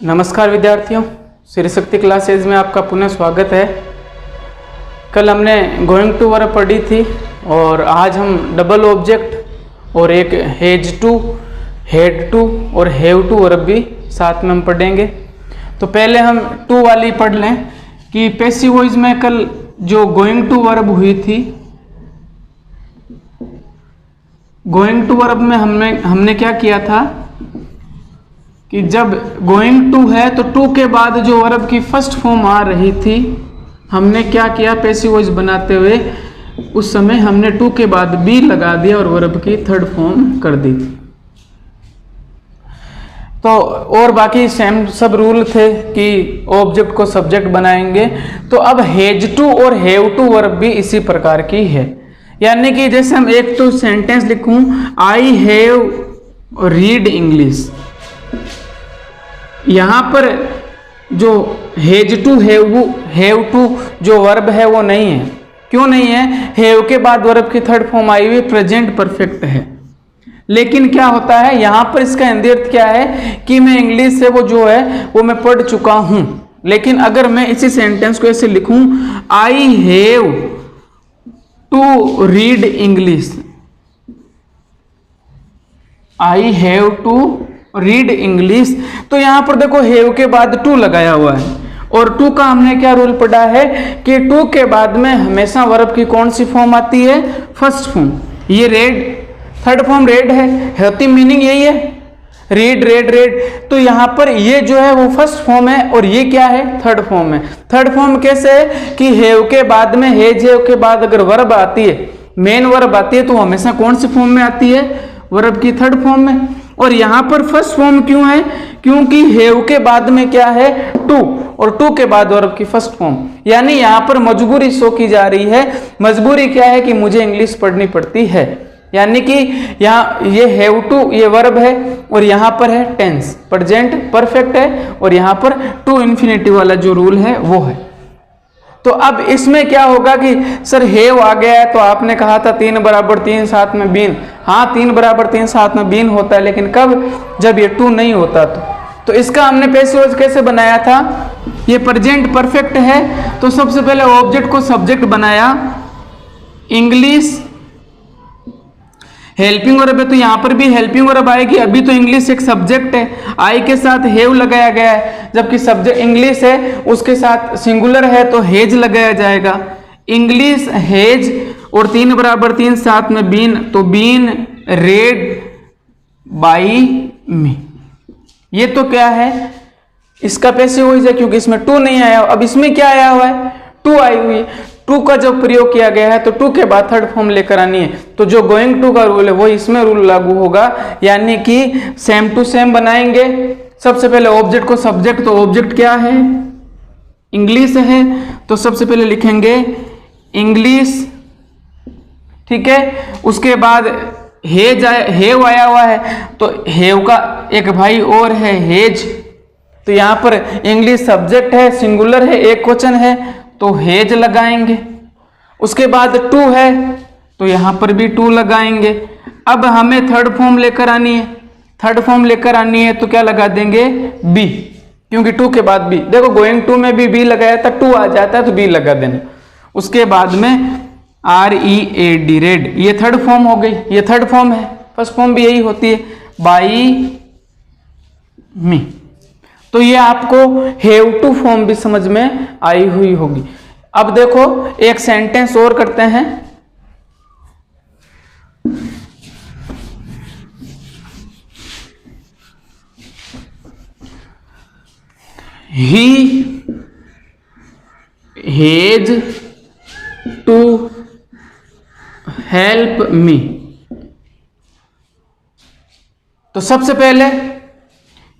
नमस्कार विद्यार्थियों, श्री शक्ति क्लासेज में आपका पुनः स्वागत है। कल हमने गोइंग टू वर्ब पढ़ी थी और आज हम डबल ऑब्जेक्ट और एक हैज टू, हैड टू और हैव टू वर्ब भी साथ में हम पढ़ेंगे। तो पहले हम टू वाली पढ़ लें कि पैसिव वॉइस में कल जो गोइंग टू वर्ब हुई थी, गोइंग टू वर्ब में हमने क्या किया था कि जब गोइंग टू है तो टू के बाद जो वर्ब की फर्स्ट फॉर्म आ रही थी, हमने क्या किया, पैसिव वॉइस बनाते हुए उस समय हमने टू के बाद बी लगा दिया और वर्ब की थर्ड फॉर्म कर दी। तो और बाकी सेम सब रूल थे कि ऑब्जेक्ट को सब्जेक्ट बनाएंगे। तो अब हैज टू और हैव टू वर्ब भी इसी प्रकार की है, यानी कि जैसे हम एक तो सेंटेंस लिखूं, आई हैव रीड इंग्लिश, यहां पर जो हैज टू हैव टू जो वर्ब है वो नहीं है। क्यों नहीं है? हैव के बाद वर्ब की थर्ड फॉर्म आई हुई प्रेजेंट परफेक्ट है। लेकिन क्या होता है यहां पर, इसका हिंदी अर्थ क्या है कि मैं इंग्लिश से वो जो है वो मैं पढ़ चुका हूं। लेकिन अगर मैं इसी सेंटेंस को ऐसे लिखूं, I have to read English, I have to read English, तो यहां पर देखो हैव के बाद टू लगाया हुआ है और टू का हमने क्या रूल पढ़ा है कि टू के बाद में हमेशा वर्ब की कौन सी फॉर्म आती है? First form. ये रेड, थर्ड फॉर्म रेड है होती, मीनिंग यही है, रीड रेड रेड। तो यहां पर ये जो है वो फर्स्ट फॉर्म है और ये क्या है? थर्ड फॉर्म है। थर्ड फॉर्म कैसे है कि हैव के बाद में, हैज हैव के बाद अगर वर्ब आती है, मेन वर्ब आती है, तो हमेशा कौन सी फॉर्म में आती है? वर्ब की थर्ड फॉर्म में। और यहां पर फर्स्ट फॉर्म क्यों है? क्योंकि हैव के बाद में क्या है? टू, और टू के बाद वर्ब की फर्स्ट फॉर्म, यानी यहां पर मजबूरी शो की जा रही है। मजबूरी क्या है कि मुझे इंग्लिश पढ़नी पड़ती है, यानी कि यहाँ ये हैव टू ये वर्ब है और यहां पर है टेंस, प्रेजेंट परफेक्ट है, और यहां पर टू इन्फिनेटिव वाला जो रूल है वो है। तो अब इसमें क्या होगा कि सर हैव आ गया है, तो आपने कहा था 3 बराबर 3 साथ में बीन। हाँ, 3 बराबर 3 साथ में बीन होता है, लेकिन कब? जब ये टू नहीं होता। तो इसका हमने पैसिव वॉइस कैसे बनाया था? ये प्रेजेंट परफेक्ट है, तो सबसे पहले ऑब्जेक्ट को सब्जेक्ट बनाया, इंग्लिश हेल्पिंग वर्ब है, तो यहां पर भी हेल्पिंग वर्ब आएगी। अभी तो इंग्लिश एक सब्जेक्ट है, आई के साथ हैव लगाया गया है, जबकि सब्जेक्ट इंग्लिश है उसके साथ सिंगुलर है तो हैज लगाया जाएगा। इंग्लिश हैज और 3 बराबर 3 साथ में बीन, तो बीन रेड बाई मी। ये तो क्या है? इसका पैसिव वॉइस है क्योंकि इसमें टू नहीं आया। अब इसमें क्या आया हुआ है? टू आई हुई है। टू का जब प्रयोग किया गया है तो टू के बाद थर्ड फॉर्म लेकर आनी है। तो जो गोइंग टू का रूल है वो इसमें रूल लागू होगा, यानी कि सेम टू सेम बनाएंगे। सबसे पहले ऑब्जेक्ट को सब्जेक्ट, तो ऑब्जेक्ट क्या है? इंग्लिश है, तो सबसे पहले लिखेंगे इंग्लिश, ठीक है। उसके बाद हैव आया हुआ है, तो हैव का एक भाई और है हैज, तो यहां पर इंग्लिश सब्जेक्ट है, सिंगुलर है, एक क्वेश्चन है, तो हैज लगाएंगे। उसके बाद टू है तो यहां पर भी टू लगाएंगे। अब हमें थर्ड फॉर्म लेकर आनी है, थर्ड फॉर्म लेकर आनी है तो क्या लगा देंगे? बी, क्योंकि टू के बाद बी। देखो गोइंग टू में भी बी लगाया था, टू आ जाता है तो बी लगा देना। उसके बाद में READ रेड, ये थर्ड फॉर्म हो गई, ये थर्ड फॉर्म है। फर्स्ट फॉर्म भी यही होती है, बाई मी। तो ये आपको हैव टू फॉर्म भी समझ में आई हुई होगी। अब देखो एक सेंटेंस और करते हैं। He has to help me, तो सबसे पहले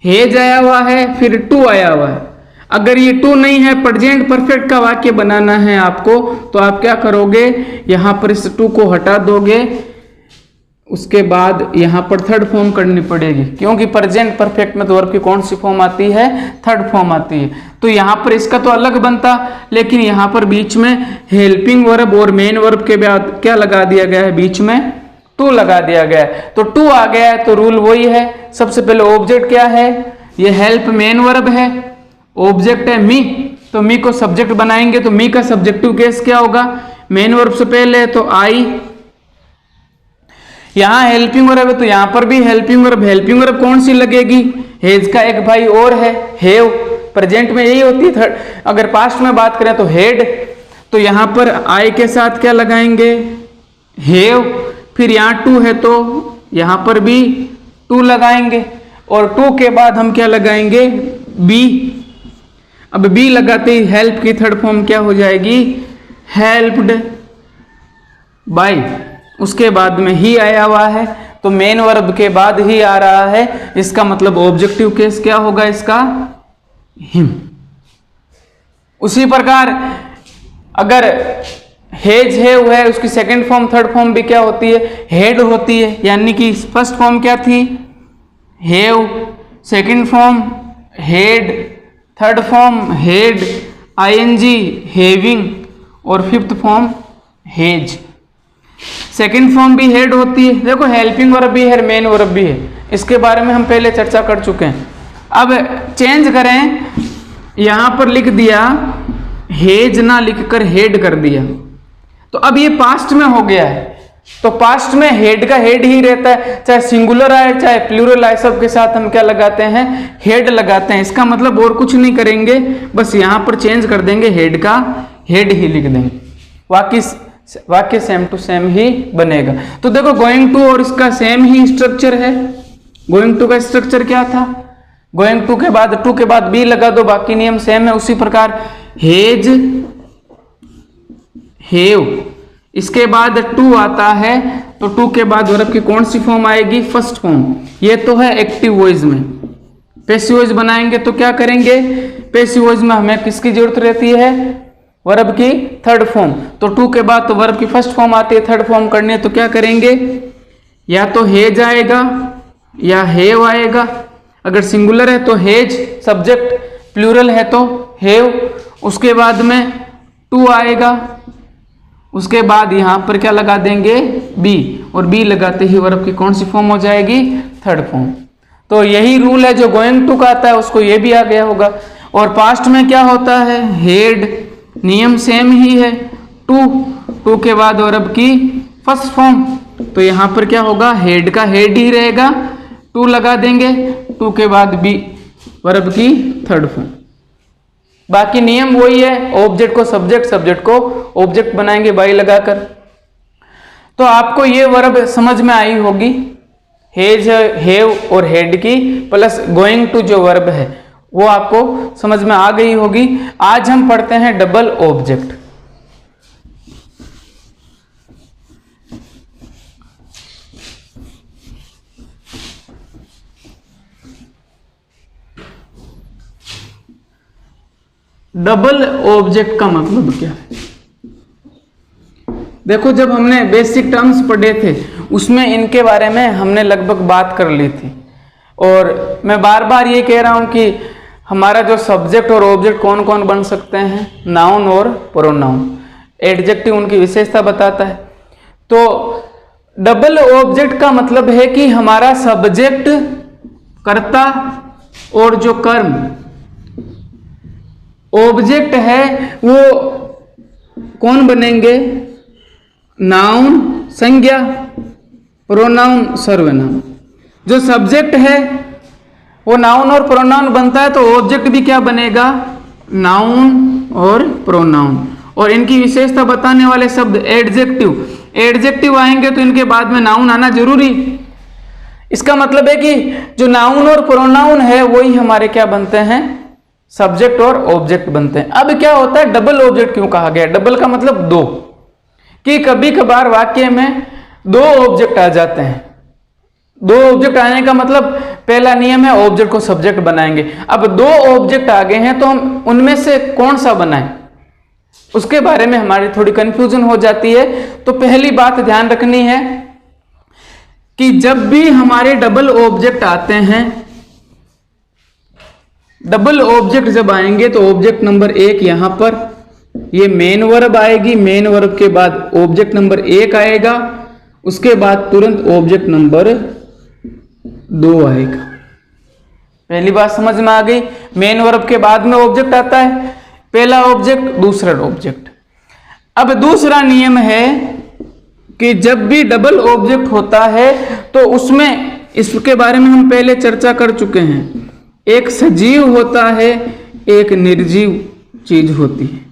हैज आया हुआ है, फिर टू आया हुआ है। अगर ये टू नहीं है, प्रेजेंट परफेक्ट का वाक्य बनाना है आपको, तो आप क्या करोगे? यहां पर इस टू को हटा दोगे, उसके बाद यहां पर थर्ड फॉर्म करनी पड़ेगी, क्योंकि प्रेजेंट परफेक्ट में तो वर्ब की कौन सी फॉर्म आती है? थर्ड फॉर्म आती है। तो यहां पर इसका तो अलग बनता, लेकिन यहां पर बीच में हेल्पिंग वर्ब और मेन वर्ब के बाद क्या लगा दिया गया है? बीच में टू लगा दिया गया है। तो टू आ गया है तो रूल वही है, सबसे पहले ऑब्जेक्ट क्या है? ये हेल्प मेन वर्ब है, ऑब्जेक्ट है मी, तो मी को सब्जेक्ट बनाएंगे तो मी का सब्जेक्टिव केस क्या होगा, मेन वर्ब से पहले तो आई। यहां हेल्पिंग वर्ब है तो यहां पर भी हेल्पिंग वर्ब कौन सी लगेगी, हेज का एक भाई और है हैव, प्रेजेंट में यही होती है। थर्ड अगर पास्ट में बात करें तो हेड, तो यहां पर आई के साथ क्या लगाएंगे, हैव, फिर यहां टू है तो यहां पर भी टू लगाएंगे, और टू के बाद हम क्या लगाएंगे, बी। अब बी लगाते ही हेल्प की थर्ड फॉर्म क्या हो जाएगी, हेल्प्ड बाय, उसके बाद में ही आया हुआ है तो मेन वर्ब के बाद ही आ रहा है, इसका मतलब ऑब्जेक्टिव केस क्या होगा इसका, हिम। उसी प्रकार अगर हेज है उसकी सेकंड फॉर्म थर्ड फॉर्म भी क्या होती है, हेड होती है, यानी कि फर्स्ट फॉर्म क्या थी, have, second form had, third form had, ING having, और fifth form has. Second form भी हेड होती है, देखो हेल्पिंग वर्ब भी है, मेन वर्ब भी है, इसके बारे में हम पहले चर्चा कर चुके हैं। अब चेंज करें, यहां पर लिख दिया हेज ना लिखकर हेड कर दिया, तो अब ये पास्ट में हो गया है, तो पास्ट में हेड का हेड ही रहता है, चाहे सिंगुलर आए चाहे प्लूरल आए, सबके साथ हम क्या लगाते हैं, हेड लगाते हैं। इसका मतलब और कुछ नहीं करेंगे, बस यहां पर चेंज कर देंगे, हेड का हेड ही लिख देंगे, वाक्य सेम टू सेम ही बनेगा। तो देखो गोइंग टू और इसका सेम ही स्ट्रक्चर है। गोइंग टू का स्ट्रक्चर क्या था, गोइंग टू के बाद टू के बाद बी लगा दो, बाकी नियम सेम है। उसी प्रकार हेज, हैव, इसके बाद टू आता है तो टू के बाद वर्ब की कौन सी फॉर्म आएगी, फर्स्ट फॉर्म। ये तो है एक्टिव वॉइस में। पैसिव वॉइस बनाएंगे तो क्या करेंगे, पैसिव वॉइस में हमें किसकी जरूरत रहती है, वर्ब की थर्ड फॉर्म। तो टू के बाद तो वर्ब की फर्स्ट फॉर्म आती है, थर्ड फॉर्म करनी है तो क्या करेंगे, या तो हेज आएगा या हैव आएगा। अगर सिंगुलर है तो हेज सब्जेक्ट, प्लूरल है तो हैव, उसके बाद में टू आएगा, उसके बाद यहां पर क्या लगा देंगे, बी, और बी लगाते ही वर्ब की कौन सी फॉर्म हो जाएगी, थर्ड फॉर्म। तो यही रूल है, जो गोइंग टू का आता है उसको ये भी आ गया होगा। और पास्ट में क्या होता है, हेड, नियम सेम ही है, टू के बाद वर्ब की फर्स्ट फॉर्म, तो यहां पर क्या होगा, हेड का हेड ही रहेगा, टू लगा देंगे, टू के बाद बी वर्ब की थर्ड फॉर्म। बाकी नियम वही है, ऑब्जेक्ट को सब्जेक्ट, सब्जेक्ट को ऑब्जेक्ट बनाएंगे बाई लगाकर। तो आपको ये वर्ब समझ में आई होगी, हेज, हैव और हेड की, प्लस गोइंग टू जो वर्ब है वो आपको समझ में आ गई होगी। आज हम पढ़ते हैं डबल ऑब्जेक्ट। डबल ऑब्जेक्ट का मतलब क्या है, देखो जब हमने बेसिक टर्म्स पढ़े थे उसमें इनके बारे में हमने लगभग बात कर ली थी, और मैं बार बार ये कह रहा हूं कि हमारा जो सब्जेक्ट और ऑब्जेक्ट कौन कौन बन सकते हैं, नाउन और प्रोनाउन। एडजेक्टिव उनकी विशेषता बताता है। तो डबल ऑब्जेक्ट का मतलब है कि हमारा सब्जेक्ट, कर्ता और जो कर्म ऑब्जेक्ट है वो कौन बनेंगे, नाउन संज्ञा, प्रोनाउन सर्वनाम। जो सब्जेक्ट है वो नाउन और प्रोनाउन बनता है, तो ऑब्जेक्ट भी क्या बनेगा, नाउन और प्रोनाउन। और इनकी विशेषता बताने वाले शब्द एडजेक्टिव, एडजेक्टिव आएंगे तो इनके बाद में नाउन आना जरूरी। इसका मतलब है कि जो नाउन और प्रोनाउन है वही हमारे क्या बनते हैं, सब्जेक्ट और ऑब्जेक्ट बनते हैं। अब क्या होता है, डबल ऑब्जेक्ट क्यों कहा गया, डबल का मतलब दो, कि कभी कभार वाक्य में दो ऑब्जेक्ट आ जाते हैं। दो ऑब्जेक्ट आने का मतलब पहला नियम है ऑब्जेक्ट को सब्जेक्ट बनाएंगे। अब दो ऑब्जेक्ट आ गए हैं तो हम उनमें से कौन सा बनाएं, उसके बारे में हमारी थोड़ी कंफ्यूजन हो जाती है। तो पहली बात ध्यान रखनी है कि जब भी हमारे डबल ऑब्जेक्ट आते हैं, डबल ऑब्जेक्ट जब आएंगे तो ऑब्जेक्ट नंबर एक यहां पर ये मेन वर्ब आएगी, मेन वर्ब के बाद ऑब्जेक्ट नंबर एक आएगा, उसके बाद तुरंत ऑब्जेक्ट नंबर दो आएगा। पहली बात समझ में आ गई। मेन वर्ब के बाद में ऑब्जेक्ट आता है, पहला ऑब्जेक्ट दूसरा ऑब्जेक्ट। अब दूसरा नियम है कि जब भी डबल ऑब्जेक्ट होता है तो उसमें, इसके बारे में हम पहले चर्चा कर चुके हैं, एक सजीव होता है, एक निर्जीव चीज होती है।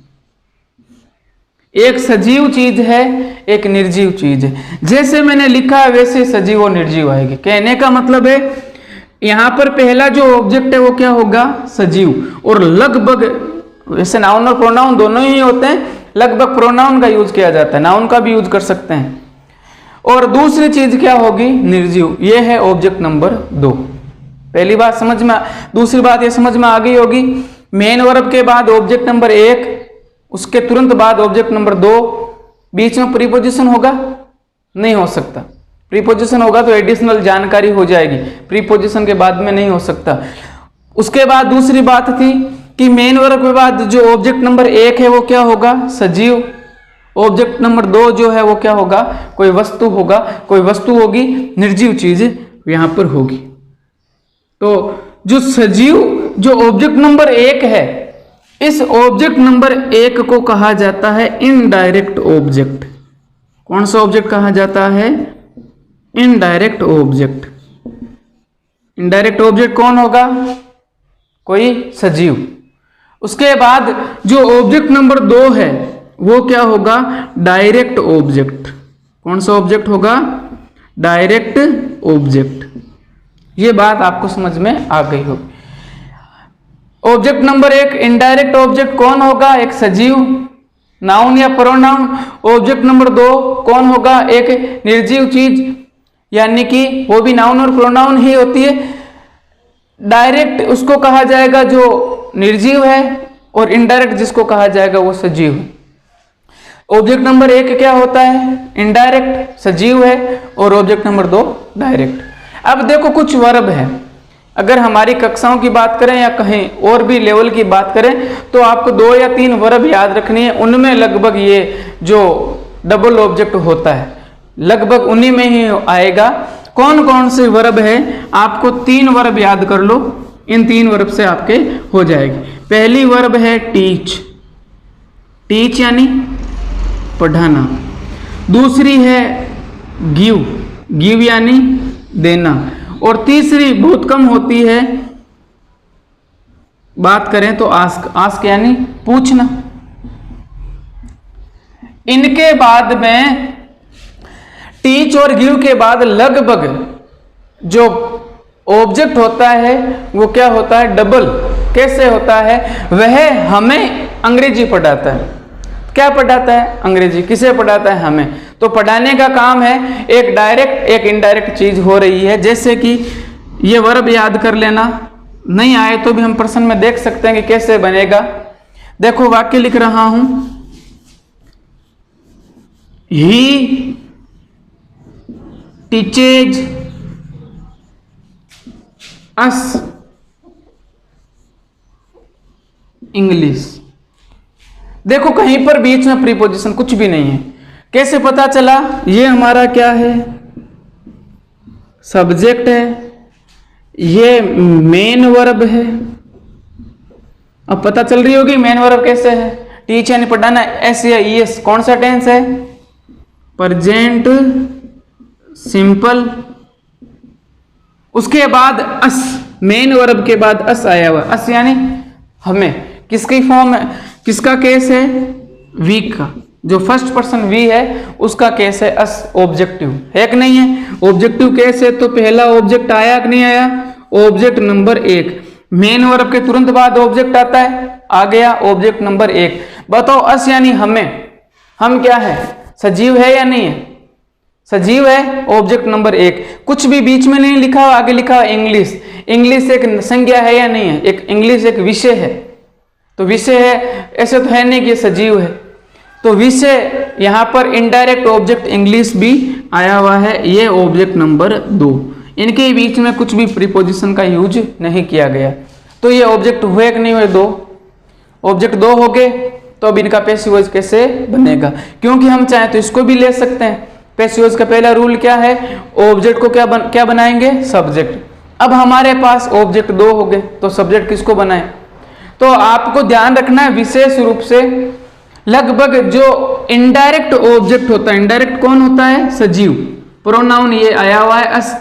एक सजीव चीज है, एक निर्जीव चीज है। जैसे मैंने लिखा है वैसे सजीव और निर्जीव आएगी। कहने का मतलब है यहां पर पहला जो ऑब्जेक्ट है वो क्या होगा, सजीव। और लगभग, वैसे नाउन और प्रोनाउन दोनों ही होते हैं, लगभग प्रोनाउन का यूज किया जाता है, नाउन का भी यूज कर सकते हैं। और दूसरी चीज क्या होगी, निर्जीव। ये है ऑब्जेक्ट नंबर 2। पहली बात समझ में, दूसरी बात ये समझ में आ गई होगी। मेन वर्ब के बाद ऑब्जेक्ट नंबर 1, उसके तुरंत बाद ऑब्जेक्ट नंबर 2, बीच में प्रीपोजिशन होगा, नहीं हो सकता। प्रीपोजिशन होगा तो एडिशनल जानकारी हो जाएगी, प्रीपोजिशन के बाद में नहीं हो सकता। उसके बाद दूसरी बात थी कि मेन वर्ब के बाद जो ऑब्जेक्ट नंबर 1 है वो क्या होगा, सजीव। ऑब्जेक्ट नंबर 2 जो है वो क्या होगा, कोई वस्तु होगा, कोई वस्तु होगी, निर्जीव चीज यहां पर होगी। तो जो सजीव, जो ऑब्जेक्ट नंबर 1 है, इस ऑब्जेक्ट नंबर 1 को कहा जाता है इनडायरेक्ट ऑब्जेक्ट। कौन सा ऑब्जेक्ट कहा जाता है, इनडायरेक्ट ऑब्जेक्ट। इनडायरेक्ट ऑब्जेक्ट कौन होगा, कोई सजीव। उसके बाद जो ऑब्जेक्ट नंबर 2 है वो क्या होगा, डायरेक्ट ऑब्जेक्ट। कौन सा ऑब्जेक्ट होगा, डायरेक्ट ऑब्जेक्ट। ये बात आपको समझ में आ गई होगी। ऑब्जेक्ट नंबर 1 इनडायरेक्ट ऑब्जेक्ट कौन होगा, एक सजीव, नाउन या प्रोनाउन। ऑब्जेक्ट नंबर 2 कौन होगा, एक निर्जीव चीज, यानी कि वो भी नाउन और प्रोनाउन ही होती है। डायरेक्ट उसको कहा जाएगा जो निर्जीव है, और इनडायरेक्ट जिसको कहा जाएगा वो सजीव है। ऑब्जेक्ट नंबर 1 क्या होता है, इनडायरेक्ट, सजीव है, और ऑब्जेक्ट नंबर 2 डायरेक्ट। अब देखो कुछ वर्ब है, अगर हमारी कक्षाओं की बात करें या कहीं और भी लेवल की बात करें तो आपको 2 या 3 वर्ब याद रखनी है। उनमें लगभग ये जो डबल ऑब्जेक्ट होता है लगभग उन्हीं में ही आएगा। कौन कौन से वर्ब है, आपको 3 वर्ब याद कर लो, इन 3 वर्ब से आपके हो जाएगी। पहली वर्ब है टीच, टीच यानी पढ़ाना। दूसरी है गिव, गिव यानी देना। और तीसरी बहुत कम होती है, बात करें तो आस्क, आस्क यानी पूछना। इनके बाद में टीच और गिव के बाद लगभग जो ऑब्जेक्ट होता है वो क्या होता है, डबल। कैसे होता है, वह हमें अंग्रेजी पढ़ाता है। क्या पढ़ाता है, अंग्रेजी। किसे पढ़ाता है, हमें। तो पढ़ाने का काम है, एक डायरेक्ट एक इनडायरेक्ट चीज हो रही है। जैसे कि ये वर्ब याद कर लेना, नहीं आए तो भी हम प्रश्न में देख सकते हैं कि कैसे बनेगा। देखो वाक्य लिख रहा हूं, ही टीचेज अस इंग्लिश। देखो कहीं पर बीच में प्रीपोजिशन कुछ भी नहीं है। कैसे पता चला, ये हमारा क्या है, सब्जेक्ट है, ये मेन वर्ब है। अब पता चल रही होगी मेन वर्ब कैसे है, टीच यानी पढ़ाना, एस या ईएस कौन सा टेंस है, प्रेजेंट सिंपल। उसके बाद अस, मेन वर्ब के बाद अस आया हुआ, अस यानी हमें। किसकी फॉर्म है, किसका केस है, वी का। जो फर्स्ट पर्सन वी है उसका केस है अस, ऑब्जेक्टिव है कि नहीं है। ऑब्जेक्टिव केस है तो पहला ऑब्जेक्ट आया कि नहीं आया, ऑब्जेक्ट नंबर 1। मेन वर्ब के तुरंत बाद ऑब्जेक्ट आता है, आ गया ऑब्जेक्ट नंबर 1। बताओ अस यानी हमें, हम क्या है, सजीव है या नहीं है, सजीव है, ऑब्जेक्ट नंबर 1। कुछ भी बीच में नहीं लिखा हुआ, आगे लिखा हुआ इंग्लिश। इंग्लिश एक संज्ञा है या नहीं है, एक इंग्लिश एक विषय है। तो विषय है, ऐसे तो है नहीं कि सजीव है। तो विषय यहां पर इनडायरेक्ट ऑब्जेक्ट इंग्लिश भी आया हुआ है, ये ऑब्जेक्ट नंबर 2। इनके बीच में कुछ भी प्रीपोजिशन का यूज नहीं किया गया। तो ये ऑब्जेक्ट हुए कि नहीं हुए, 2 ऑब्जेक्ट 2 हो गए। तो अब इनका पैसिव वॉइस कैसे बनेगा, क्योंकि हम चाहें तो इसको भी ले सकते हैं। पैसिव वॉइस का पहला रूल क्या है, ऑब्जेक्ट को क्या बनाएंगे, सब्जेक्ट। अब हमारे पास ऑब्जेक्ट 2 हो गए, तो सब्जेक्ट किसको बनाए? तो आपको ध्यान रखना है विशेष रूप से लगभग जो इनडायरेक्ट ऑब्जेक्ट होता है, इनडायरेक्ट कौन होता है? सजीव। प्रोनाउन ये आया हुआ है अस,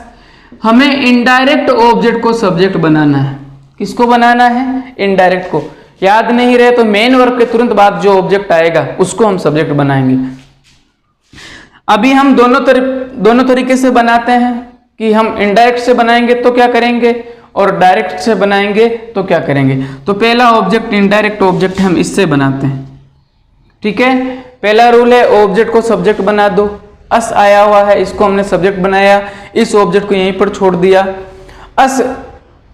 हमें इनडायरेक्ट ऑब्जेक्ट को सब्जेक्ट बनाना है। किसको बनाना है? इनडायरेक्ट को। याद नहीं रहे तो मेन वर्ब के तुरंत बाद जो ऑब्जेक्ट आएगा उसको हम सब्जेक्ट बनाएंगे। अभी हम दोनों तरीके से बनाते हैं कि हम इनडायरेक्ट से बनाएंगे तो क्या करेंगे और डायरेक्ट से बनाएंगे तो क्या करेंगे। तो पहला ऑब्जेक्ट इनडायरेक्ट ऑब्जेक्ट हम इससे बनाते हैं, ठीक है। पहला रूल है ऑब्जेक्ट को सब्जेक्ट बना दो। अस आया हुआ है, इसको हमने सब्जेक्ट बनाया, इस ऑब्जेक्ट को यहीं पर छोड़ दिया। अस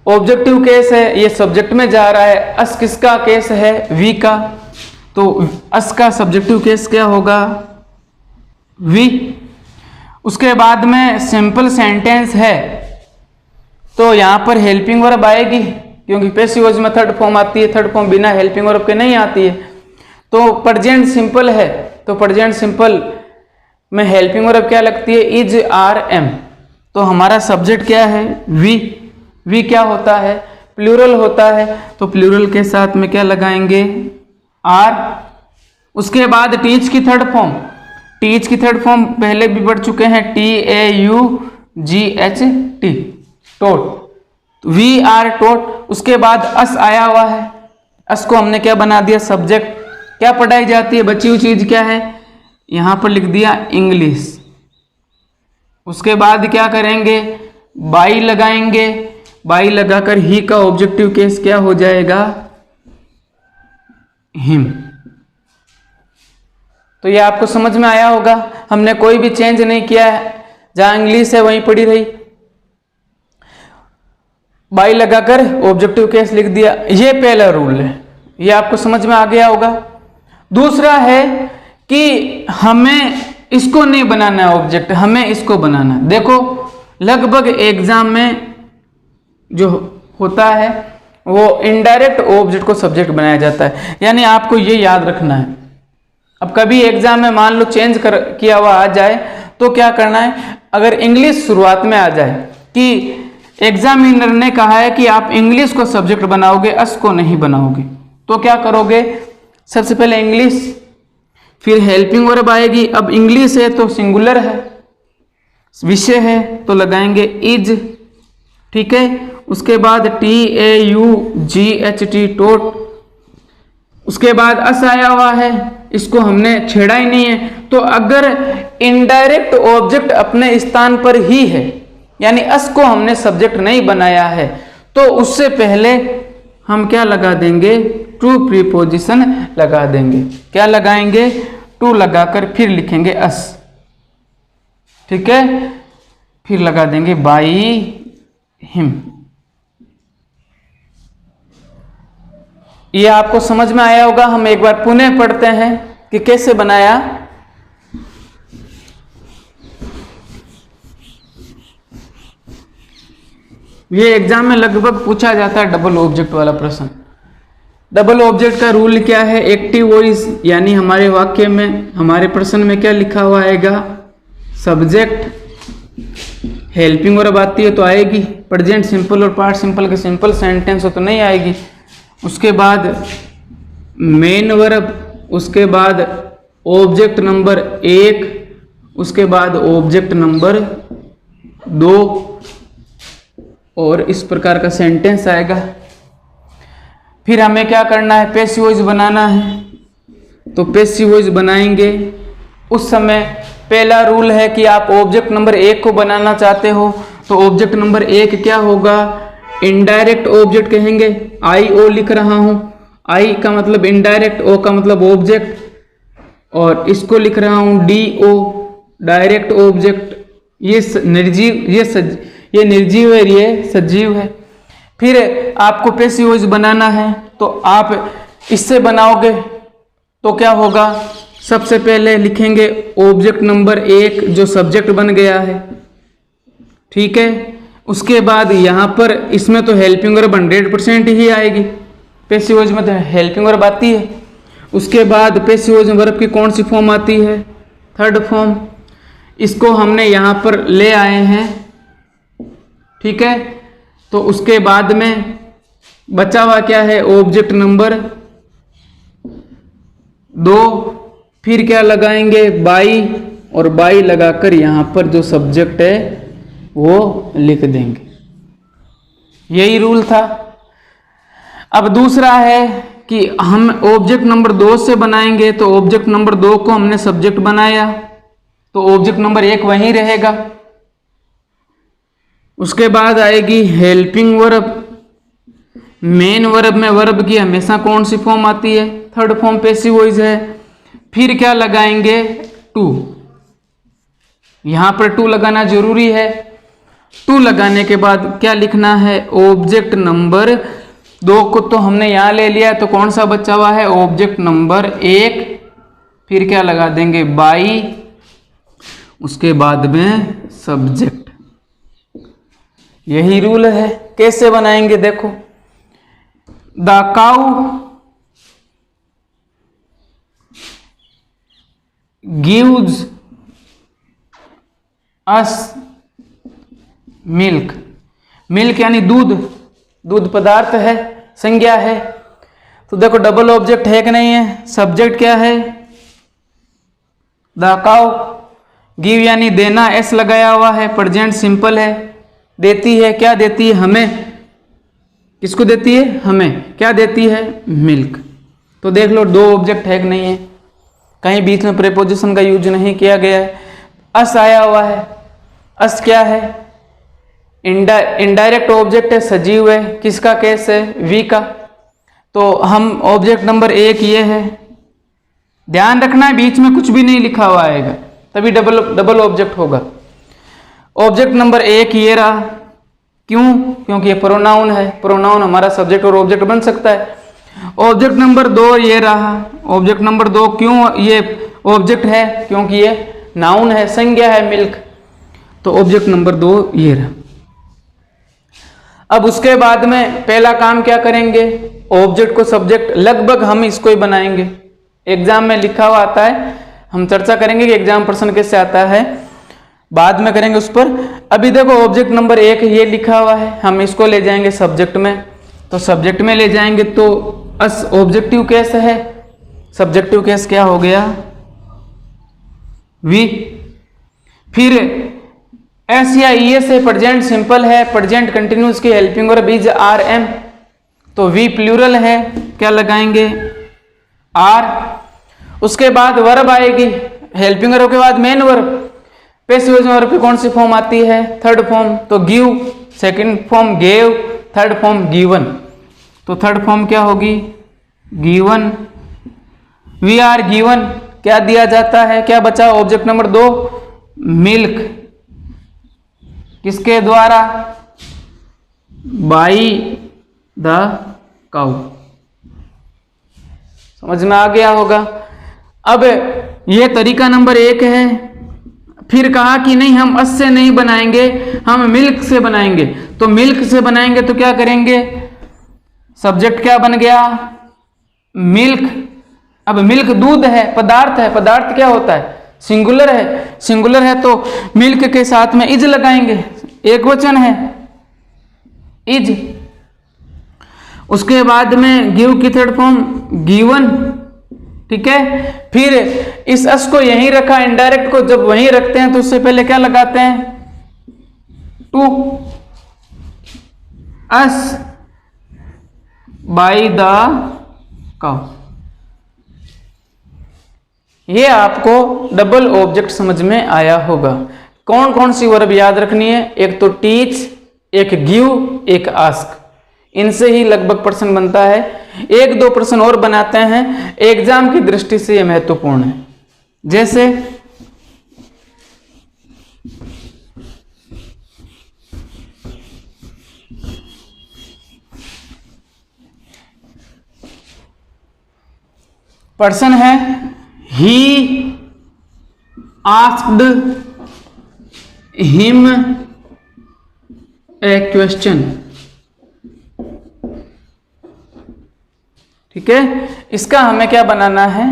ऑब्जेक्टिव केस है, ये सब्जेक्ट में जा रहा है। अस किसका केस है? वी का। तो अस का सब्जेक्टिव केस क्या होगा? वी। उसके बाद में सिंपल सेंटेंस है तो यहां पर हेल्पिंग वर्ब आएगी, क्योंकि पैसिव वॉइस में थर्ड फॉर्म आती है, थर्ड फॉर्म बिना हेल्पिंग वर्ब के नहीं आती है। तो प्रेजेंट सिंपल है, तो प्रेजेंट सिंपल में हेल्पिंग वर्ब क्या लगती है? Is, are, am. तो हमारा सब्जेक्ट क्या है? वी। वी क्या होता है? प्लूरल होता है, तो प्लूरल के साथ में क्या लगाएंगे? आर। उसके बाद टीच की थर्ड फॉर्म, टीच की थर्ड फॉर्म पहले भी पढ़ चुके हैं, TAUGHT, टोट। वी आर टोट। उसके बाद अस आया हुआ है, अस को हमने क्या बना दिया? सब्जेक्ट। क्या पढ़ाई जाती है? बची हुई चीज क्या है? यहां पर लिख दिया इंग्लिश। उसके बाद क्या करेंगे? बाई लगाएंगे। बाई लगाकर ही का ऑब्जेक्टिव केस क्या हो जाएगा? हिम। तो ये आपको समझ में आया होगा, हमने कोई भी चेंज नहीं किया है, जहां इंग्लिश है वहीं पड़ी रही। बाई लगाकर ऑब्जेक्टिव केस लिख दिया। ये पहला रूल है, ये आपको समझ में आ गया होगा। दूसरा है कि हमें इसको नहीं बनाना है ऑब्जेक्ट, हमें इसको बनाना है। देखो लगभग एग्जाम में जो होता है वो इनडायरेक्ट ऑब्जेक्ट को सब्जेक्ट बनाया जाता है, यानी आपको ये याद रखना है। अब कभी एग्जाम में मान लो चेंज किया हुआ आ जाए तो क्या करना है? अगर इंग्लिश शुरुआत में आ जाए कि एग्जामिनर ने कहा है कि आप इंग्लिश को सब्जेक्ट बनाओगे, अस को नहीं बनाओगे, तो क्या करोगे? सबसे पहले इंग्लिश, फिर हेल्पिंग वर्ब आएगी। अब इंग्लिश है तो सिंगुलर है, विषय है तो लगाएंगे इज, ठीक है। उसके बाद TAUGHT, टोट। उसके बाद अस आया हुआ है, इसको हमने छेड़ा ही नहीं है। तो अगर इनडायरेक्ट ऑब्जेक्ट अपने स्थान पर ही है, यानी अस को हमने सब्जेक्ट नहीं बनाया है, तो उससे पहले हम क्या लगा देंगे? टू प्रीपोजिशन लगा देंगे। क्या लगाएंगे? टू लगाकर फिर लिखेंगे अस, ठीक है। फिर लगा देंगे बाई हिम। ये आपको समझ में आया होगा। हम एक बार पुनः पढ़ते हैं कि कैसे बनाया। ये एग्जाम में लगभग पूछा जाता है डबल ऑब्जेक्ट वाला प्रश्न। डबल ऑब्जेक्ट का रूल क्या है? एक्टिव वॉइस, यानी हमारे वाक्य में, हमारे प्रश्न में क्या लिखा हुआ आएगा? सब्जेक्ट। हेल्पिंग वर्ब आती है तो आएगी, प्रेजेंट सिंपल और पास्ट सिंपल के सिंपल सेंटेंस हो तो नहीं आएगी। उसके बाद मेन वर्ब, उसके बाद ऑब्जेक्ट नंबर 1, उसके बाद ऑब्जेक्ट नंबर 2, और इस प्रकार का सेंटेंस आएगा। फिर हमें क्या करना है? पैसिव वॉइस बनाना है, तो पैसिव वॉइस बनाएंगे। उस समय पहला रूल है कि आप ऑब्जेक्ट नंबर 1 को बनाना चाहते हो तो ऑब्जेक्ट नंबर 1 क्या होगा? इनडायरेक्ट ऑब्जेक्ट कहेंगे। IO लिख रहा हूं, I का मतलब इनडायरेक्ट, O का मतलब ऑब्जेक्ट, और इसको लिख रहा हूं DO, डायरेक्ट ऑब्जेक्ट। ये निर्जीव, ये निर्जीव है, ये सजीव है। फिर आपको पैसिव वॉइस बनाना है तो आप इससे बनाओगे तो क्या होगा? सबसे पहले लिखेंगे ऑब्जेक्ट नंबर 1 जो सब्जेक्ट बन गया है, ठीक है। उसके बाद यहाँ पर इसमें तो हेल्पिंग वर्ब 100% ही आएगी, पैसिव वॉइस में तो हेल्पिंग वर्ब आती है। उसके बाद पैसिव वॉइस वर्ब की कौन सी फॉर्म आती है? Third form. इसको हमने यहाँ पर ले आए हैं, ठीक है। तो उसके बाद में बचा हुआ क्या है, ऑब्जेक्ट नंबर 2। फिर क्या लगाएंगे, बाई, और बाई लगाकर यहां पर जो सब्जेक्ट है वो लिख देंगे। यही रूल था। अब दूसरा है कि हम ऑब्जेक्ट नंबर 2 से बनाएंगे, तो ऑब्जेक्ट नंबर 2 को हमने सब्जेक्ट बनाया, तो ऑब्जेक्ट नंबर 1 वहीं रहेगा। उसके बाद आएगी हेल्पिंग वर्ब। मेन वर्ब में वर्ब की हमेशा कौन सी फॉर्म आती है, थर्ड फॉर्म पैसिव वॉइस है। फिर क्या लगाएंगे, टू। यहां पर टू लगाना जरूरी है। टू लगाने के बाद क्या लिखना है, ऑब्जेक्ट नंबर 2 को तो हमने यहां ले लिया है, तो कौन सा बचा हुआ है, ऑब्जेक्ट नंबर 1। फिर क्या लगा देंगे, बाई, उसके बाद में सब्जेक्ट। यही रूल है। कैसे बनाएंगे देखो, the cow gives us milk. Milk यानी दूध, दूध पदार्थ है, संज्ञा है। तो देखो डबल ऑब्जेक्ट है कि नहीं है, सब्जेक्ट क्या है, द काउ। गिव यानी देना, एस लगाया हुआ है, प्रेजेंट सिंपल है। देती है, क्या देती है, हमें। किसको देती है, हमें। क्या देती है, मिल्क। तो देख लो दो ऑब्जेक्ट है कि नहीं है, कहीं बीच में प्रीपोजिशन का यूज नहीं किया गया है। अस आया हुआ है, अस क्या है, इनडायरेक्ट ऑब्जेक्ट है, सजीव है। किसका केस है, वी का। तो हम ऑब्जेक्ट नंबर 1 ये है, ध्यान रखना है बीच में कुछ भी नहीं लिखा हुआ आएगा, तभी डबल ऑब्जेक्ट होगा। ऑब्जेक्ट नंबर 1 ये रहा, क्यों, क्योंकि ये प्रोनाउन है, प्रोनाउन हमारा सब्जेक्ट और ऑब्जेक्ट बन सकता है। ऑब्जेक्ट नंबर 2 ये रहा, ऑब्जेक्ट नंबर 2 क्यों ये ऑब्जेक्ट है, क्योंकि ये नाउन है, संज्ञा है, मिल्क। तो ऑब्जेक्ट नंबर 2 ये रहा। अब उसके बाद में पहला काम क्या करेंगे, ऑब्जेक्ट को सब्जेक्ट, लगभग हम इसको ही बनाएंगे, एग्जाम में लिखा हुआ आता है। हम चर्चा करेंगे कि एग्जाम प्रश्न कैसे आता है, बाद में करेंगे उस पर। अभी देखो ऑब्जेक्ट नंबर 1 ये लिखा हुआ है, हम इसको ले जाएंगे सब्जेक्ट में। तो सब्जेक्ट में ले जाएंगे तो अस ऑब्जेक्टिव केस है, सब्जेक्टिव केस क्या हो गया, वी। फिर एस या ई से प्रेजेंट सिंपल है, प्रेजेंट कंटिन्यूस की helping verb is are am, तो वी प्लूरल है, क्या लगाएंगे, आर। उसके बाद वर्ब आएगी, हेल्पिंग वर्ब के बाद मेन वर्ब। पैसिव वर्ब की कौन सी फॉर्म आती है, थर्ड फॉर्म। तो give, second form gave, third form given. तो थर्ड फॉर्म क्या होगी, गिवन। वी आर गिवन, क्या दिया जाता है, क्या बचा ऑब्जेक्ट नंबर 2, मिल्क। किसके द्वारा, बाई द काउ। समझ में आ गया होगा। अब ये तरीका नंबर 1 है। फिर कहा कि नहीं हम अस से नहीं बनाएंगे, हम मिल्क से बनाएंगे। तो मिल्क से बनाएंगे तो क्या करेंगे, सब्जेक्ट क्या बन गया, मिल्क। अब मिल्क दूध है, पदार्थ है, पदार्थ क्या होता है, सिंगुलर है, सिंगुलर है तो मिल्क के साथ में इज लगाएंगे, एक वचन है, इज। उसके बाद में गिव की थर्ड फॉर्म गिवन, ठीक है। फिर इस अस को यहीं रखा, इनडायरेक्ट को जब वहीं रखते हैं तो उससे पहले क्या लगाते हैं, to. Us by the cow. ये आपको डबल ऑब्जेक्ट समझ में आया होगा। कौन कौन सी वर्ब याद रखनी है, एक तो टीच, एक गिव, एक आस्क। इनसे ही लगभग प्रश्न बनता है। 1-2 प्रश्न और बनाते हैं, एग्जाम की दृष्टि से यह महत्वपूर्ण है। जैसे प्रश्न है, he asked him a question, ठीक है। इसका हमें क्या बनाना है,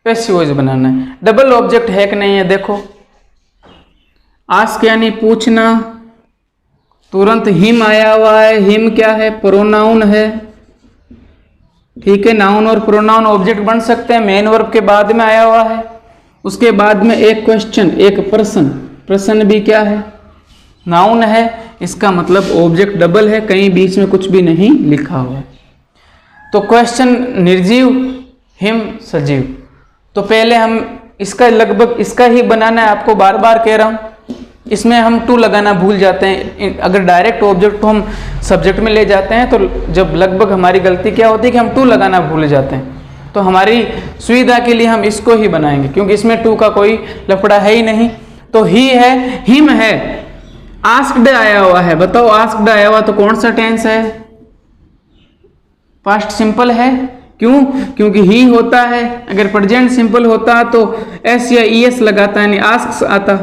पैसिव वॉइस बनाना है। डबल ऑब्जेक्ट है कि नहीं है, देखो आस्क यानी पूछना, तुरंत हिम आया हुआ है। हिम क्या है? प्रोनाउन है। ठीक है, नाउन और प्रोनाउन ऑब्जेक्ट बन सकते हैं, मेन वर्ब के बाद में आया हुआ है। उसके बाद में एक क्वेश्चन, एक प्रश्न, प्रश्न भी क्या है? नाउन है। इसका मतलब ऑब्जेक्ट डबल है, कहीं बीच में कुछ भी नहीं लिखा हुआ है। तो क्वेश्चन निर्जीव, हिम सजीव। तो पहले हम इसका लगभग इसका ही बनाना है, आपको बार बार कह रहा हूं। इसमें हम टू लगाना भूल जाते हैं। अगर डायरेक्ट ऑब्जेक्ट को हम सब्जेक्ट में ले जाते हैं तो जब लगभग हमारी गलती क्या होती है कि हम टू लगाना भूल जाते हैं। तो हमारी सुविधा के लिए हम इसको ही बनाएंगे, क्योंकि इसमें टू का कोई लफड़ा है ही नहीं। तो ही है, हिम है। आस्क्ड आया हुआ है, बताओ आस्क्ड आया हुआ तो कौन सा टेंस है? पास्ट सिंपल है। क्यों? क्योंकि ही होता है। अगर प्रेजेंट सिंपल होता तो एस या ई एस लगाता, यानी आस्क्स आता,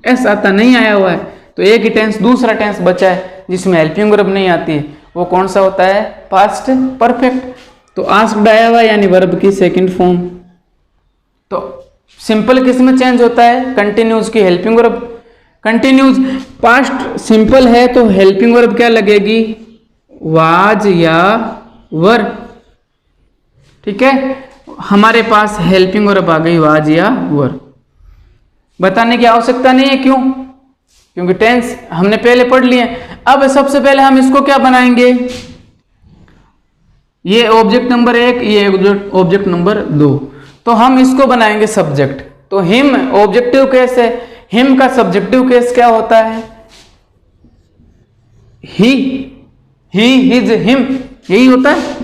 एस आता, नहीं आया हुआ है। तो एक ही टेंस, दूसरा टेंस बचा है जिसमें हेल्पिंग वर्ब नहीं आती है। वो कौन सा होता है? Past perfect. तो आस्क्ड आया हुआ यानी वर्ब की सेकंड फॉर्म। तो सिंपल किस में चेंज होता है? कंटिन्यूज की helping verb. Continues past simple है तो हेल्पिंग वर्ब क्या लगेगी? वाज या वर। ठीक है, हमारे पास हेल्पिंग वर्ब आ गई वाज या वर। बताने की आवश्यकता नहीं है। क्यों? क्योंकि टेंस हमने पहले पढ़ लिए। अब सबसे पहले हम इसको क्या बनाएंगे? ये ऑब्जेक्ट नंबर 1, ये ऑब्जेक्ट नंबर 2। तो हम इसको बनाएंगे सब्जेक्ट। तो हिम ऑब्जेक्टिव केस है, हिम का सब्जेक्टिव केस क्या होता है? ही, हिज, हिम, यही होता है।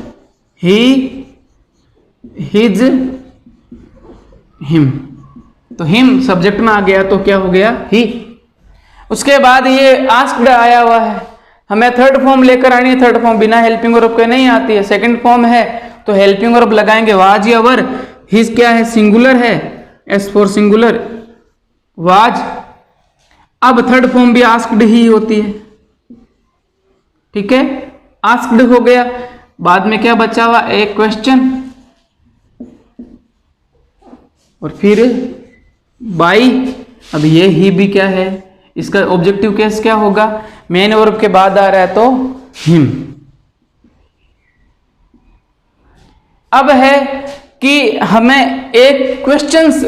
ही, हिज, हिम। तो हिम सब्जेक्ट में आ गया तो क्या हो गया? ही। उसके बाद ये आस्क्ड आया हुआ है, हमें थर्ड फॉर्म लेकर आनी है। थर्ड फॉर्म बिना हेल्पिंग वर्ब के नहीं आती है। सेकंड फॉर्म है तो हेल्पिंग वर्ब लगाएंगे वाज या वर। हिज क्या है? सिंगुलर है, एस फॉर सिंगुलर, वाज। अब थर्ड फॉर्म भी आस्क्ड ही होती है। ठीक है, आस्क्ड हो गया। बाद में क्या बचा हुआ? एक क्वेश्चन, और फिर बाई। अब ये ही भी क्या है? इसका ऑब्जेक्टिव केस क्या होगा? मेन वर्ब के बाद आ रहा है तो हिम। अब है कि हमें एक क्वेश्चंस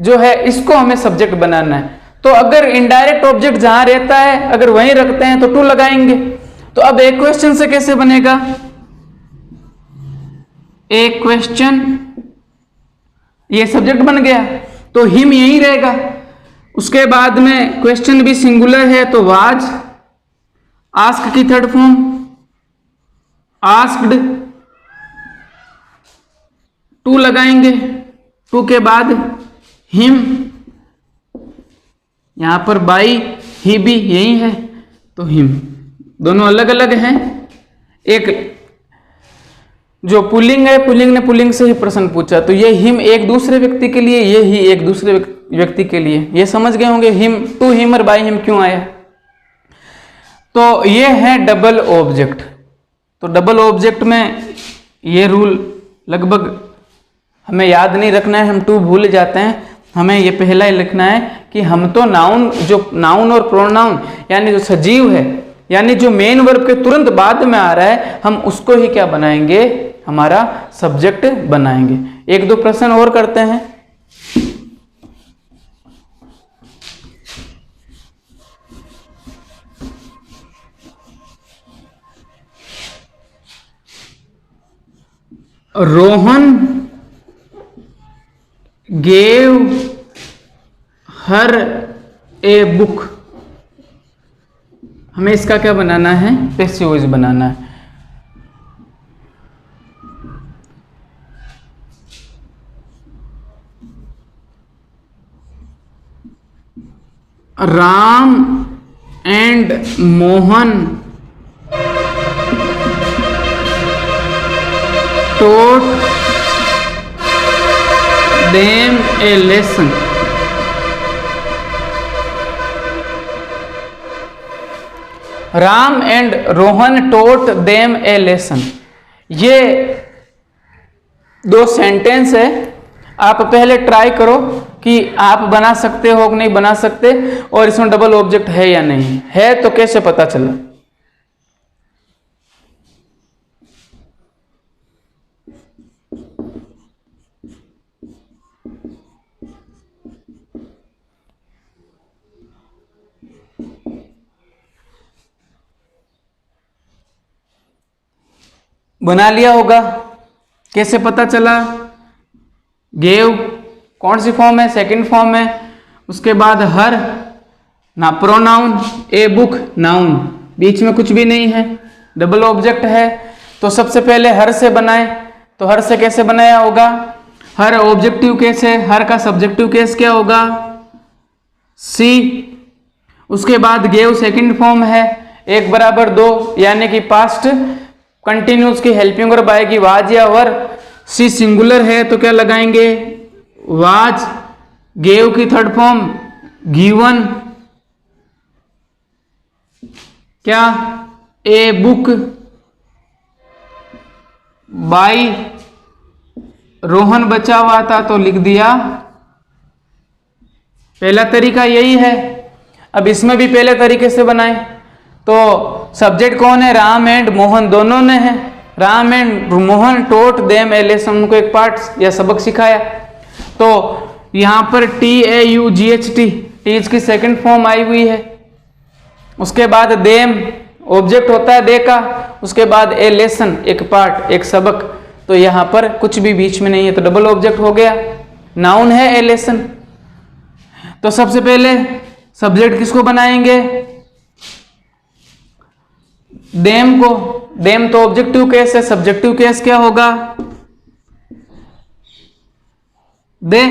जो है इसको हमें सब्जेक्ट बनाना है। तो अगर इनडायरेक्ट ऑब्जेक्ट जहां रहता है अगर वहीं रखते हैं तो टू लगाएंगे। तो अब एक क्वेश्चन से कैसे बनेगा? एक क्वेश्चन, ये सब्जेक्ट बन गया तो हिम यहीं रहेगा। उसके बाद में क्वेश्चन भी सिंगुलर है तो वाज। आस्क की थर्ड फॉर्म आस्क्ड, टू लगाएंगे। टू के बाद हिम, यहां पर बाई, ही भी यही है तो हिम। दोनों अलग अलग हैं। एक जो पुल्लिंग है, पुल्लिंग ने पुल्लिंग से ही प्रश्न पूछा, तो ये हिम एक दूसरे व्यक्ति के लिए, ये ही एक दूसरे व्यक्ति के लिए। ये समझ गए होंगे हिम, टू हिम और बाई हिम क्यों आया। तो ये है डबल ऑब्जेक्ट। तो डबल ऑब्जेक्ट में ये रूल लगभग हमें याद नहीं रखना है, हम टू भूल जाते हैं। हमें ये पहला ही लिखना है कि हम तो नाउन, जो नाउन और प्रोनाउन यानी जो सजीव है, यानी जो मेन वर्ब के तुरंत बाद में आ रहा है, हम उसको ही क्या बनाएंगे? हमारा सब्जेक्ट बनाएंगे। एक दो प्रश्न और करते हैं। Rohan gave her a book. हमें इसका क्या बनाना है? पैसिव वॉइस बनाना है। Ram and Mohan taught them a lesson। Ram and Rohan taught them a lesson. ये दो सेंटेंस है। आप पहले ट्राई करो कि आप बना सकते हो कि नहीं बना सकते, और इसमें डबल ऑब्जेक्ट है या नहीं है, तो कैसे पता चला? बना लिया होगा। कैसे पता चला? गेव कौन सी फॉर्म है? सेकंड फॉर्म है। उसके बाद हर ना प्रोनाउन, ए बुक नाउन, बीच में कुछ भी नहीं है, डबल ऑब्जेक्ट है। तो सबसे पहले हर से बनाए, तो हर से कैसे बनाया होगा? हर ऑब्जेक्टिव केस है, हर का सब्जेक्टिव केस क्या होगा? सी। उसके बाद गेव सेकंड फॉर्म है, 1 बराबर 2, यानी कि पास्ट कंटिन्यूस की हेल्पिंग वर्ब आएगी वाज या वर। सी सिंगुलर है तो क्या लगाएंगे? वाज। गेव की थर्ड फॉर्म गिवन, क्या? ए बुक बाई, रोहन बचा हुआ था तो लिख दिया। पहला तरीका यही है। अब इसमें भी पहले तरीके से बनाए, तो सब्जेक्ट कौन है? राम एंड मोहन दोनों ने है। Ram and Mohan taught them a lesson, उनको एक पार्ट या सबक सिखाया। तो यहां पर TAUGHT, टीच की सेकंड फॉर्म आई हुई है। उसके बाद देम ऑब्जेक्ट होता है दे का, उसके बाद ए लेसन एक पार्ट एक सबक, तो यहां पर कुछ भी बीच में नहीं है, तो डबल ऑब्जेक्ट हो गया। नाउन है ए लेसन। तो सबसे पहले सब्जेक्ट किसको बनाएंगे? देम को। देम तो ऑब्जेक्टिव केस है, सब्जेक्टिव केस क्या होगा? दे।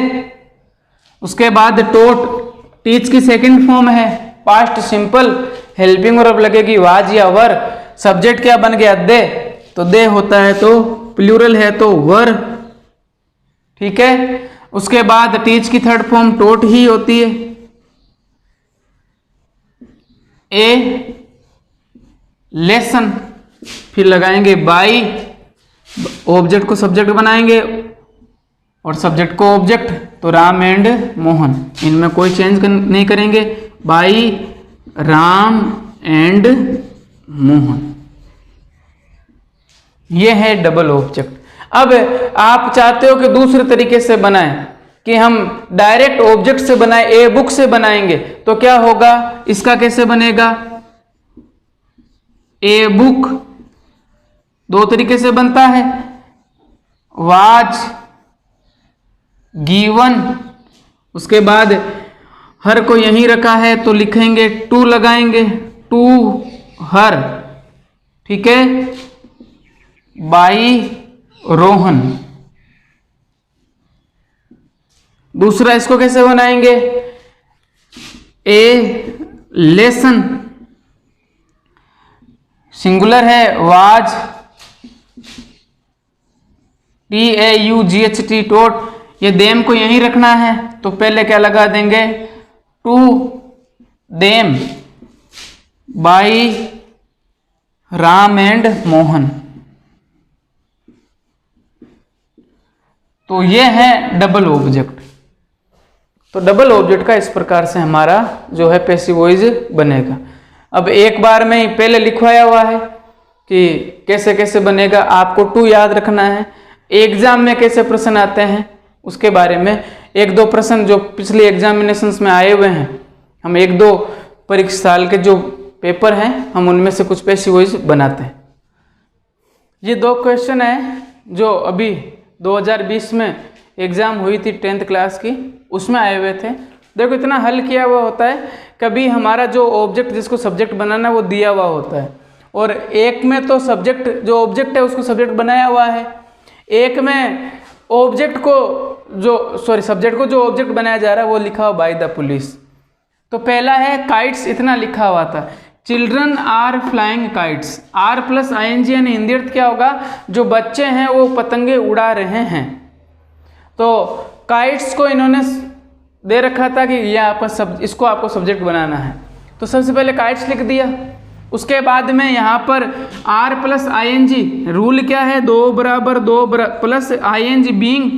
उसके बाद टोट, टीच की सेकंड फॉर्म है, पास्ट सिंपल, हेल्पिंग वर्ब लगेगी वाज या वर। सब्जेक्ट क्या बन गया? दे, तो दे होता है तो प्लूरल है तो वर, ठीक है। उसके बाद टीच की थर्ड फॉर्म टोट ही होती है। ए लेसन, फिर लगाएंगे बाई, ऑब्जेक्ट को सब्जेक्ट बनाएंगे और सब्जेक्ट को ऑब्जेक्ट, तो राम एंड मोहन, इनमें कोई चेंज नहीं करेंगे। बाई राम एंड मोहन, ये है डबल ऑब्जेक्ट। अब आप चाहते हो कि दूसरे तरीके से बनाएं, कि हम डायरेक्ट ऑब्जेक्ट से बनाए, ए बुक से बनाएंगे, तो क्या होगा? इसका कैसे बनेगा? ए बुक दो तरीके से बनता है, वाज गिवन। उसके बाद हर को यहीं रखा है तो लिखेंगे टू, लगाएंगे टू हर, ठीक है। बाई रोहन। दूसरा इसको कैसे बनाएंगे? ए लेसन, सिंगुलर है, वाज TAUGHT टोट, ये देम को यहीं रखना है तो पहले क्या लगा देंगे? To them by Ram and Mohan. तो ये है डबल ऑब्जेक्ट। तो डबल ऑब्जेक्ट का इस प्रकार से हमारा जो है पैसिव वॉइस बनेगा। अब एक बार में ही पहले लिखवाया हुआ है कि कैसे कैसे बनेगा, आपको टू याद रखना है। एग्जाम में कैसे प्रश्न आते हैं उसके बारे में एक दो प्रश्न जो पिछले एग्जामिनेशंस में आए हुए हैं, हम एक दो परीक्षा साल के जो पेपर हैं हम उनमें से कुछ पैसिव वॉइस बनाते हैं। ये दो क्वेश्चन है जो अभी 2020 में एग्ज़ाम हुई थी 10th क्लास की, उसमें आए हुए थे। देखो इतना हल किया हुआ होता है, कभी हमारा जो ऑब्जेक्ट जिसको सब्जेक्ट बनाना है वो दिया हुआ होता है, और एक में तो सब्जेक्ट जो ऑब्जेक्ट है उसको सब्जेक्ट बनाया हुआ है, एक में ऑब्जेक्ट को जो सब्जेक्ट को जो ऑब्जेक्ट बनाया जा रहा है वो लिखा हुआ बाय द पुलिस। तो पहला है काइट्स, इतना लिखा हुआ था, children are flying kites, are plus ING यानी हिंदी अर्थ क्या होगा? जो बच्चे हैं वो पतंगे उड़ा रहे हैं। तो काइट्स को इन्होंने दे रखा था कि ये आपका इसको आपको सब्जेक्ट बनाना है, तो सबसे पहले काइट्स लिख दिया। उसके बाद में यहाँ पर आर प्लस ING, रूल क्या है? 2 बराबर 2 प्लस ING बीइंग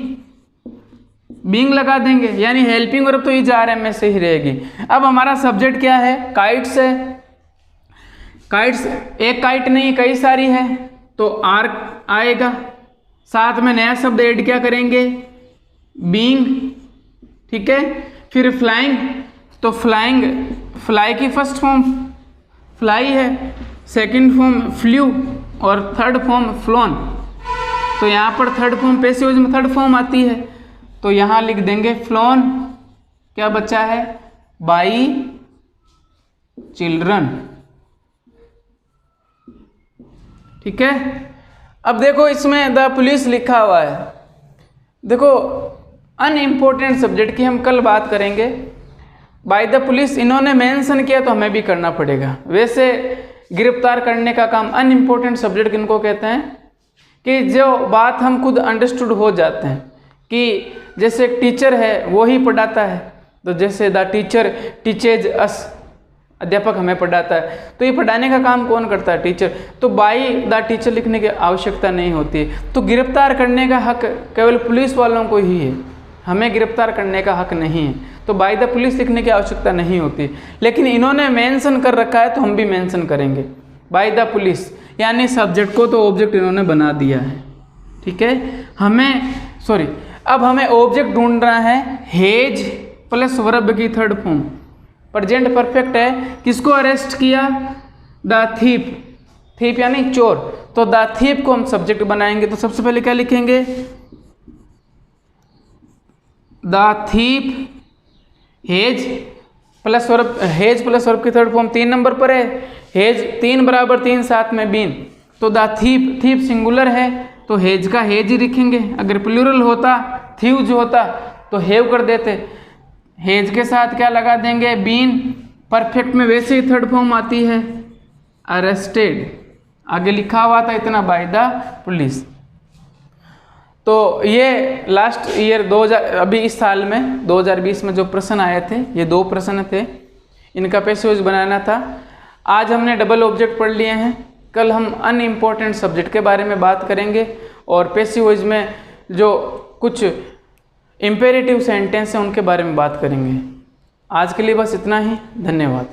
बीइंग लगा देंगे, यानी हेल्पिंग वर्ब तो इज आर एम में से ही रहेगी। अब हमारा सब्जेक्ट क्या है, काइट्स है। काइट्स एक काइट नहीं कई सारी है, तो आर आएगा। साथ में नया शब्द ऐड क्या करेंगे, बीइंग, ठीक है। फिर फ्लाइंग, तो फ्लाइंग, फ्लाई की फर्स्ट फॉर्म फ्लाई है, सेकंड फॉर्म फ्लू और थर्ड फॉर्म फ्लोन। तो यहाँ पर थर्ड फॉर्म पैसिव वॉइस में थर्ड फॉर्म आती है, तो यहाँ लिख देंगे फ्लोन। क्या बचा है, बाई चिल्ड्रन, ठीक है। अब देखो इसमें द पुलिस लिखा हुआ है। देखो अनइम्पोर्टेंट सब्जेक्ट की हम कल बात करेंगे। बाय द पुलिस इन्होंने मेंशन किया तो हमें भी करना पड़ेगा। वैसे गिरफ्तार करने का काम अनइम्पोर्टेंट सब्जेक्ट किनको कहते हैं, कि जो बात हम खुद अंडरस्टूड हो जाते हैं, कि जैसे एक टीचर है वो ही पढ़ाता है, तो जैसे द टीचर टीचेज अस, अध्यापक हमें पढ़ाता है, तो ये पढ़ाने का काम कौन करता है, टीचर। तो बाई द टीचर लिखने की आवश्यकता नहीं होती है। तो गिरफ्तार करने का हक केवल पुलिस वालों को ही है, हमें गिरफ्तार करने का हक नहीं है। तो बाय द पुलिस लिखने की आवश्यकता नहीं होती, लेकिन इन्होंने मेंशन कर रखा है तो हम भी मेंशन करेंगे बाय द पुलिस, यानी सब्जेक्ट को तो ऑब्जेक्ट इन्होंने बना दिया है, ठीक है। अब हमें ऑब्जेक्ट ढूंढना है हेज प्लस वर्ब की थर्ड फॉर्म। प्रेजेंट परफेक्ट है, किसको अरेस्ट किया, द थीप, थीप यानी चोर। तो द थीप को हम सब्जेक्ट बनाएंगे, तो सबसे पहले क्या लिखेंगे, the thief hedge plus verb, hedge plus verb की थर्ड फॉर्म 3 नंबर पर है, हेज 3 बराबर 3 साथ में बीन। तो द थीप, थीप सिंगुलर है तो हेज का हेज ही लिखेंगे। अगर प्लूरल होता, थीव जो होता, तो हेव कर देते। हेज के साथ क्या लगा देंगे, बीन। परफेक्ट में वैसे ही थर्ड फॉर्म आती है अरेस्टेड, आगे लिखा हुआ था इतना बाय द पुलिस। तो ये लास्ट ईयर 2000, अभी इस साल में 2020 में जो प्रश्न आए थे, ये 2 प्रश्न थे, इनका पैसिव वॉइस बनाना था। आज हमने डबल ऑब्जेक्ट पढ़ लिए हैं, कल हम अनइम्पोर्टेंट सब्जेक्ट के बारे में बात करेंगे और पैसिव वॉइस में जो कुछ इम्पेरेटिव सेंटेंस हैं उनके बारे में बात करेंगे। आज के लिए बस इतना ही, धन्यवाद।